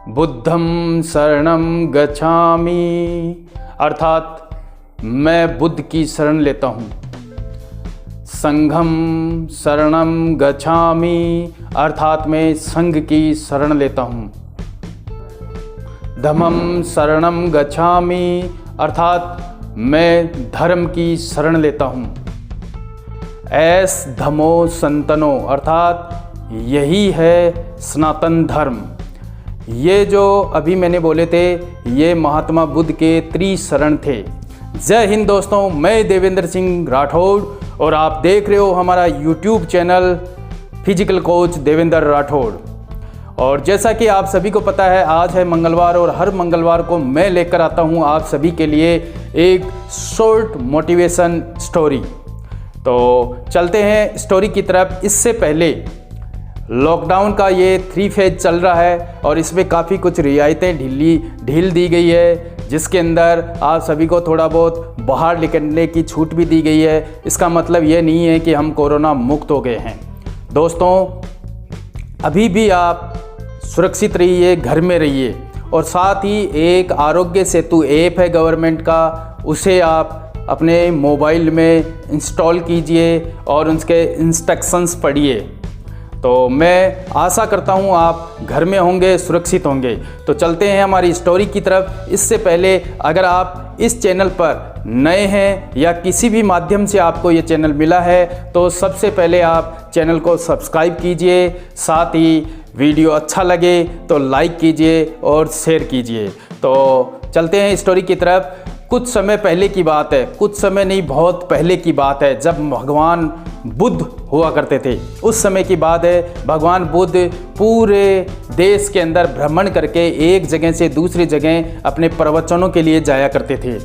बुद्धं शरणं गच्छामि अर्थात मैं बुद्ध की शरण लेता हूँ। संघं शरणं गच्छामि अर्थात मैं संघ की शरण लेता हूँ। धम्मं शरणं गच्छामि अर्थात मैं धर्म की शरण लेता हूँ। ऐस धम्मो सनातनो अर्थात यही है सनातन धर्म। ये जो अभी मैंने बोले थे ये महात्मा बुद्ध के त्रिशरण थे। जय हिंद दोस्तों, मैं देवेंद्र सिंह राठौड़ और आप देख रहे हो हमारा YouTube channel physical coach Devendra Rathore. और जैसा कि आप सभी को पता है आज है मंगलवार और हर मंगलवार को मैं लेकर आता हूं आप सभी के लिए एक शॉर्ट मोटिवेशन स्टोरी। तो चलते हैं स्टोरी की तरफ। इससे पहले लॉकडाउन का ये 3 फेज चल रहा है और इसमें काफ़ी कुछ रियायतें ढील दी गई है, जिसके अंदर आप सभी को थोड़ा बहुत बाहर निकलने की छूट भी दी गई है। इसका मतलब ये नहीं है कि हम कोरोना मुक्त हो गए हैं। दोस्तों अभी भी आप सुरक्षित रहिए, घर में रहिए और साथ ही एक आरोग्य सेतु ऐप है गवर्नमेंट का, उसे आप अपने मोबाइल में इंस्टॉल कीजिए और उसके इंस्ट्रक्शंस पढ़िए। तो मैं आशा करता हूँ आप घर में होंगे, सुरक्षित होंगे। तो चलते हैं हमारी स्टोरी की तरफ। इससे पहले अगर आप इस चैनल पर नए हैं या किसी भी माध्यम से आपको ये चैनल मिला है तो सबसे पहले आप चैनल को सब्सक्राइब कीजिए। साथ ही वीडियो अच्छा लगे तो लाइक कीजिए और शेयर कीजिए। तो चलते हैं स्टोरी की तरफ। कुछ समय पहले की बात है, कुछ समय नहीं बहुत पहले की बात है, जब भगवान बुद्ध हुआ करते थे। उस समय की बात है। भगवान बुद्ध पूरे देश के अंदर भ्रमण करके एक जगह से दूसरी जगह अपने प्रवचनों के लिए जाया करते थे।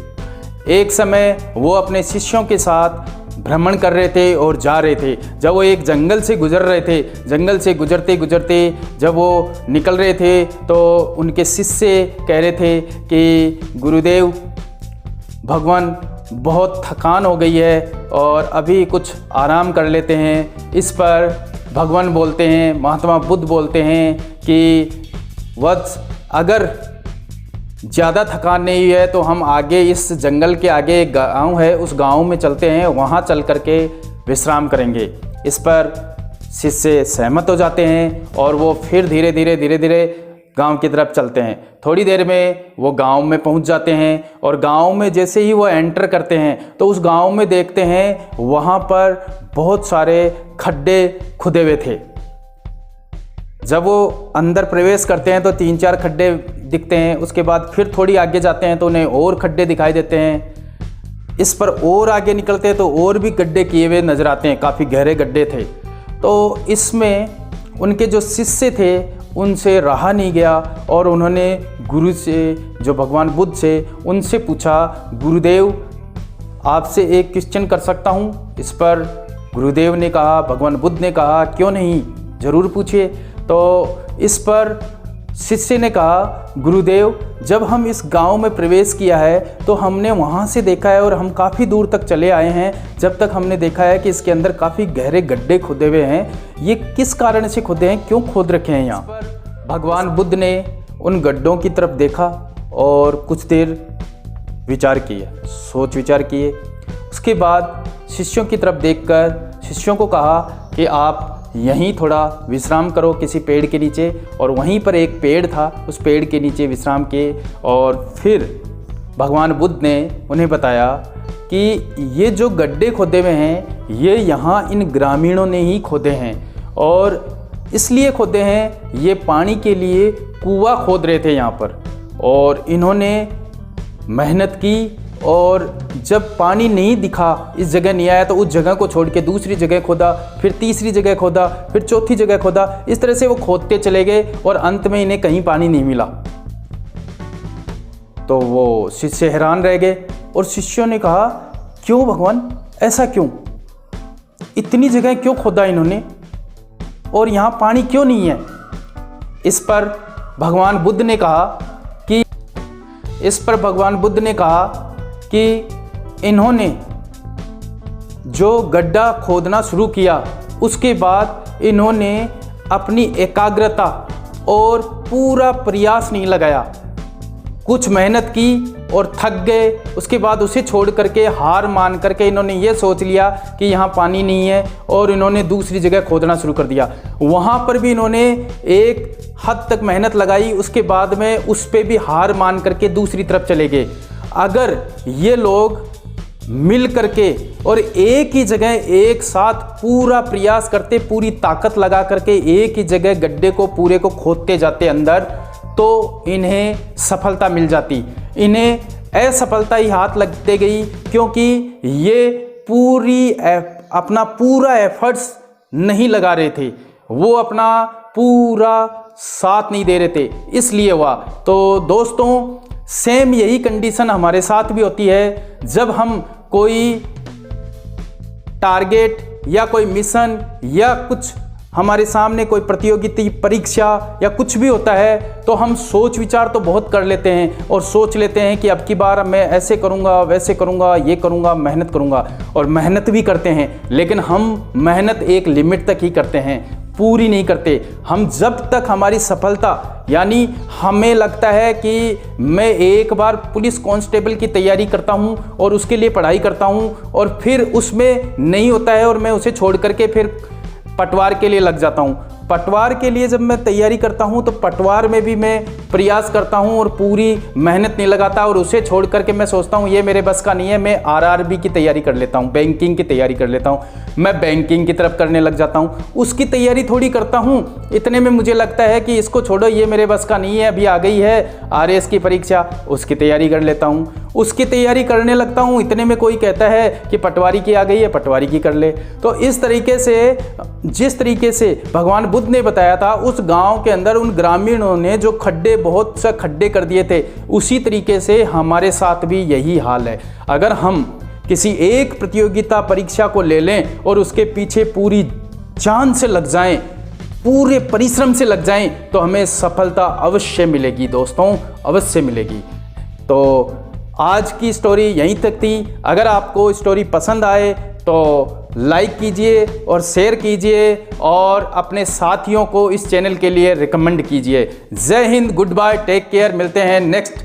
एक समय वो अपने शिष्यों के साथ भ्रमण कर रहे थे और जा रहे थे। जब वो एक जंगल से गुजर रहे थे, जंगल से गुजरते गुजरते जब वो निकल रहे थे तो उनके शिष्य कह रहे थे कि गुरुदेव भगवान बहुत थकान हो गई है और अभी कुछ आराम कर लेते हैं। इस पर भगवान बोलते हैं, महात्मा बुद्ध बोलते हैं कि वत्स अगर ज़्यादा थकान नहीं है तो हम आगे इस जंगल के आगे एक गाँव है, उस गाँव में चलते हैं, वहाँ चल कर के विश्राम करेंगे। इस पर शिष्य सहमत हो जाते हैं और वो फिर धीरे धीरे गांव की तरफ चलते हैं। थोड़ी देर में वो गांव में पहुंच जाते हैं और गांव में जैसे ही वो एंटर करते हैं तो उस गांव में देखते हैं वहाँ पर बहुत सारे खड्डे खुदे हुए थे। जब वो अंदर प्रवेश करते हैं तो 3-4 खड्डे दिखते हैं। उसके बाद फिर थोड़ी आगे जाते हैं तो उन्हें और खड्डे दिखाई देते हैं। इस पर और आगे निकलते हैं तो और भी गड्ढे किए हुए नज़र आते हैं, काफ़ी गहरे गड्ढे थे। तो इसमें उनके जो शिष्य थे उनसे रहा नहीं गया और उन्होंने गुरु से, जो भगवान बुद्ध से, उनसे पूछा गुरुदेव आपसे एक क्वेश्चन कर सकता हूँ? इस पर गुरुदेव ने कहा, भगवान बुद्ध ने कहा क्यों नहीं, ज़रूर पूछिए। तो इस पर शिष्य ने कहा गुरुदेव जब हम इस गांव में प्रवेश किया है तो हमने वहाँ से देखा है और हम काफ़ी दूर तक चले आए हैं, जब तक हमने देखा है कि इसके अंदर काफ़ी गहरे गड्ढे खुदे हुए हैं। ये किस कारण से खुदे हैं, क्यों खोद रखे हैं यहाँ? भगवान बुद्ध ने उन गड्ढों की तरफ देखा और कुछ देर विचार किया, सोच विचार किए। उसके बाद शिष्यों की तरफ देखकर शिष्यों को कहा कि आप यहीं थोड़ा विश्राम करो किसी पेड़ के नीचे। और वहीं पर एक पेड़ था, उस पेड़ के नीचे विश्राम किए। और फिर भगवान बुद्ध ने उन्हें बताया कि ये जो गड्ढे खोदे हुए हैं ये यहाँ इन ग्रामीणों ने ही खोदे हैं और इसलिए खोदे हैं, ये पानी के लिए कुआं खोद रहे थे यहाँ पर और इन्होंने मेहनत की और जब पानी नहीं दिखा, इस जगह नहीं आया तो उस जगह को छोड़ के दूसरी जगह खोदा, फिर तीसरी जगह खोदा, फिर चौथी जगह खोदा। इस तरह से वो खोदते चले गए और अंत में इन्हें कहीं पानी नहीं मिला। तो वो शिष्य हैरान रह गए और शिष्यों ने कहा क्यों भगवान, ऐसा क्यों, इतनी जगह क्यों खोदा इन्होंने और यहाँ पानी क्यों नहीं है? इस पर भगवान बुद्ध ने कहा कि इन्होंने जो गड्ढा खोदना शुरू किया उसके बाद इन्होंने अपनी एकाग्रता और पूरा प्रयास नहीं लगाया। कुछ मेहनत की और थक गए, उसके बाद उसे छोड़ करके हार मान करके इन्होंने ये सोच लिया कि यहाँ पानी नहीं है और इन्होंने दूसरी जगह खोदना शुरू कर दिया। वहाँ पर भी इन्होंने एक हद तक मेहनत लगाई, उसके बाद में उस पर भी हार मान करके दूसरी तरफ चले गए। अगर ये लोग मिल करके और एक ही जगह एक साथ पूरा प्रयास करते, पूरी ताकत लगा करके एक ही जगह गड्ढे को पूरे को खोदते जाते अंदर, तो इन्हें सफलता मिल जाती। इन्हें असफलता ही हाथ लगते गई, क्योंकि ये अपना पूरा एफर्ट्स नहीं लगा रहे थे, वो अपना पूरा साथ नहीं दे रहे थे, इसलिए हुआ। तो दोस्तों, सेम यही कंडीशन हमारे साथ भी होती है। जब हम कोई टारगेट या कोई मिशन या कुछ हमारे सामने कोई प्रतियोगिता परीक्षा या कुछ भी होता है, तो हम सोच विचार तो बहुत कर लेते हैं और सोच लेते हैं कि अब की बार मैं ऐसे करूँगा, वैसे करूँगा, ये करूँगा, मेहनत करूँगा, और मेहनत भी करते हैं। लेकिन हम मेहनत एक लिमिट तक ही करते हैं, पूरी नहीं करते। हम जब तक हमारी सफलता, यानी हमें लगता है कि मैं एक बार पुलिस कांस्टेबल की तैयारी करता हूं और उसके लिए पढ़ाई करता हूं और फिर उसमें नहीं होता है और मैं उसे छोड़ करके फिर पटवार के लिए लग जाता हूं। पटवार के लिए जब मैं तैयारी करता हूं तो पटवार में भी मैं प्रयास करता हूं और पूरी मेहनत नहीं लगाता, और उसे छोड़ करके मैं सोचता हूं ये मेरे बस का नहीं है, मैं आरआरबी की तैयारी कर लेता हूं, बैंकिंग की तैयारी कर लेता हूं। मैं बैंकिंग की तरफ करने लग जाता हूं, उसकी तैयारी थोड़ी करता हूं, इतने में मुझे लगता है कि इसको छोड़ो, ये मेरे बस का नहीं है, अभी आ गई है आरएएस की परीक्षा, उसकी तैयारी कर लेता हूं। उसकी तैयारी करने लगता हूं, इतने में कोई कहता है कि पटवारी की आ गई है, पटवारी की कर ले। तो इस तरीके से, जिस तरीके से भगवान बुद्ध ने बताया था, उस गांव के अंदर उन ग्रामीणों ने जो खड्डे, बहुत से खड्डे कर दिए थे, उसी तरीके से हमारे साथ भी यही हाल है। अगर हम किसी एक प्रतियोगिता परीक्षा को ले लें और उसके पीछे पूरी जान से लग जाएं, पूरे परिश्रम से लग जाएं, तो हमें सफलता अवश्य मिलेगी दोस्तों, अवश्य मिलेगी। तो आज की स्टोरी यहीं तक थी। अगर आपको स्टोरी पसंद आए तो लाइक कीजिए और शेयर कीजिए और अपने साथियों को इस चैनल के लिए रिकमेंड कीजिए। जय हिंद, गुड बाय, टेक केयर। मिलते हैं नेक्स्ट